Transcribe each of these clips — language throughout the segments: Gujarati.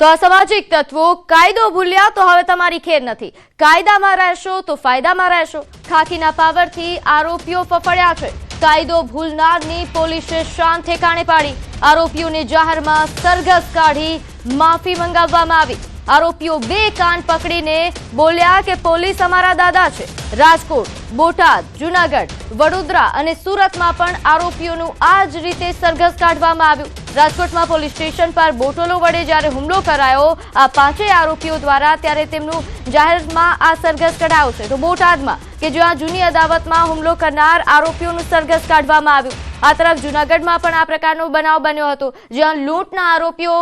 તો અસામાજિક તત્વો કાયદો ભૂલ્યા તો હવે તમારી ખેર નથી, કાયદામાં રહેશો તો ફાયદામાં રહેશો। ખાકીના પાવરથી આરોપીઓ ફફડ્યા છે। કાયદો ભૂલનારની પોલીસે શાન ઠેકાણે પાડી। આરોપીઓને જાહેરમાં સરઘસ કાઢી માફી મંગાવવામાં આવી। આરોપીઓ બે કાન પકડીને બોલ્યા કે પોલીસ અમારા દાદા છે। રાજકોટ, બોટાદ, જૂનાગઢ, વડોદરા અને સુરતમાં પણ આરોપીઓનું આ જ રીતે સરઘસ કાઢવામાં આવ્યું। રાજકોટમાં પોલીસ સ્ટેશન પર બોટલો વડે જ્યારે હુમલો કરાયો આ પાંચેય આરોપીઓ દ્વારા, ત્યારે તેમનું જાહેરમાં આ સરઘસ કઢાયો છે। તો બોટાદમાં કે જ્યાં જૂની અદાવતમાં હુમલો કરનાર આરોપીઓનું સરઘસ કાઢવામાં આવ્યું। આ તરફ જૂનાગઢમાં પણ આ પ્રકારનો બનાવ બન્યો હતો, જ્યાં લૂંટના આરોપીઓ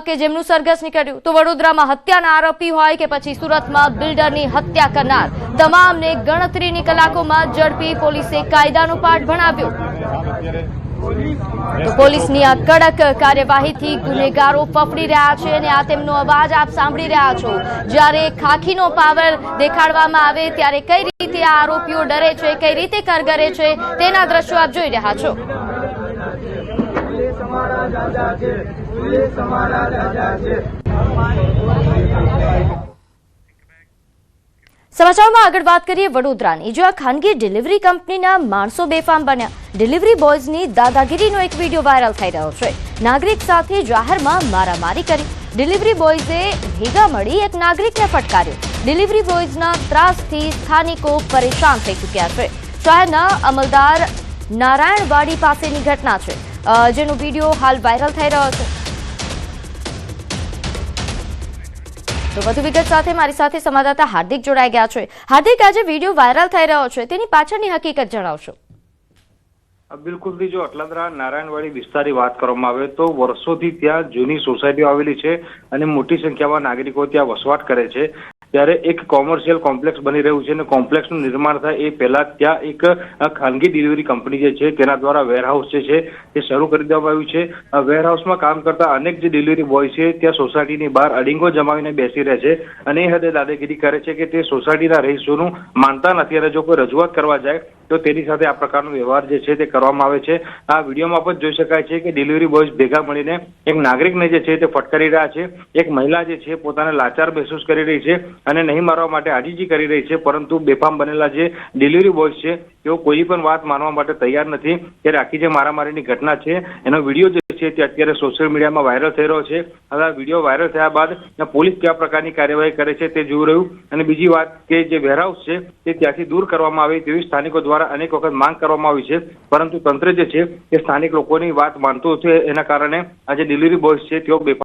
કે જેમનું સરઘસ નીકળ્યું। તો વડોદરામાં હત્યાના આરોપી હોય કે પછી સુરતમાં બિલ્ડરની હત્યા કરનાર તમામને ગણતરીની કલાકોમાં ઝડપી પોલીસે કાયદાનો પાઠ ભણાવ્યો। તો પોલીસની આ કડક કાર્યવાહીથી ગુનેગારો ફફડી રહ્યા છે અને આ તેમનો અવાજ આપ સાંભળી રહ્યા છો। જ્યારે ખાખીનો પાવર દેખાડવામાં આવે ત્યારે કઈ રીતે આ આરોપીઓ ડરે છે, કઈ રીતે કરગરે છે, તેના દ્રશ્યો આપ જોઈ રહ્યા છો। સમાચારમાં આગળ વાત કરીએ વડોદરાની, જ્યાં ખાનગી ડિલિવરી કંપનીના માણસો બેફામ બન્યા। ડિલિવરી બોયઝની દાદાગીરીનો એક વિડીયો વાયરલ થઈ રહ્યો છે। નાગરિક સાથે જાહેરમાં મારામારી કરી। ડિલિવરી બોયઝે ભેગા મળી એક નાગરિકને ફટકાર્યો। ડિલિવરી બોયઝના ત્રાસથી સ્થાનિકો પરેશાન થઈ ચૂક્યા છે। શહેરના અમલદાર નારાયણવાડી પાસેની ઘટના છે, જેનો વિડીયો હાલ વાયરલ થઈ રહ્યો છે। તો વધુ વિગત સાથે મારી સાથે સંવાદદાતા હાર્દિક જોડાઈ ગયા છે। હાર્દિક, આજે વિડીયો વાયરલ થઈ રહ્યો છે તેની પાછળની હકીકત જણાવશો? બિલકુલ, જો અટલાદરા નારાયણવાડી વિસ્તારની વાત કરવામાં આવે તો વર્ષોથી ત્યાં જૂની સોસાયટીઓ આવેલી છે અને મોટી સંખ્યામાં નાગરિકો ત્યાં વસવાટ કરે છે। ત્યારે એક કોમર્શિયલ કોમ્પ્લેક્સ બની રહ્યું છે અને કોમ્પ્લેક્સનું નિર્માણ થાય એ પહેલા ત્યાં એક ખાનગી ડિલિવરી કંપની જે છે તેના દ્વારા વેરહાઉસ જે છે તે શરૂ કરી દેવામાં આવ્યું છે। વેરહાઉસમાં કામ કરતા અનેક જે ડિલિવરી બોય છે ત્યાં સોસાયટીની બહાર અડીંગો જમાવીને બેસી રહે છે અને એ હદે દાદાગીરી કરે છે કે તે સોસાયટીના રહીશોનું માનતા નથી અને જો કોઈ રજૂઆત કરવા જાય તો તેની સાથે આ પ્રકારનો વ્યવહાર જે છે તે કરવામાં આવે છે। આ વિડીયોમાં પણ જોઈ શકાય છે કે ડિલિવરી બોયઝ ભેગા મળીને એક નાગરિકને જે છે તે ફટકારી રહ્યા છે। એક મહિલા જે છે પોતાને લાચાર મહેસૂસ કરી રહી છે અને નહીં મારવા માટે આજીજી કરી રહી છે, પરંતુ બેફામ બનેલા જે ડિલિવરી બોયઝ છે તેઓ કોઈ પણ વાત માનવા માટે તૈયાર નથી। ત્યારે આખી જે મારામારીની ઘટના છે એનો વિડીયો જે છે તે અત્યારે સોશિયલ મીડિયામાં વાયરલ થઈ રહ્યો છે। હવે આ વિડીયો વાયરલ થયા બાદ પોલીસ કયા પ્રકારની કાર્યવાહી કરે છે તે જોઈ રહ્યું। અને બીજી વાત કે જે વેરહાઉસ છે તે ત્યાંથી દૂર કરવામાં આવે તેવી સ્થાનિકો દ્વારા અનેક વખત માંગ કરવામાં આવી છે, પરંતુ તંત્ર જે છે તે સ્થાનિક લોકોની વાત માનતું છે, એના કારણે આ જે ડિલિવરી બોયઝ છે તેઓ બેફામ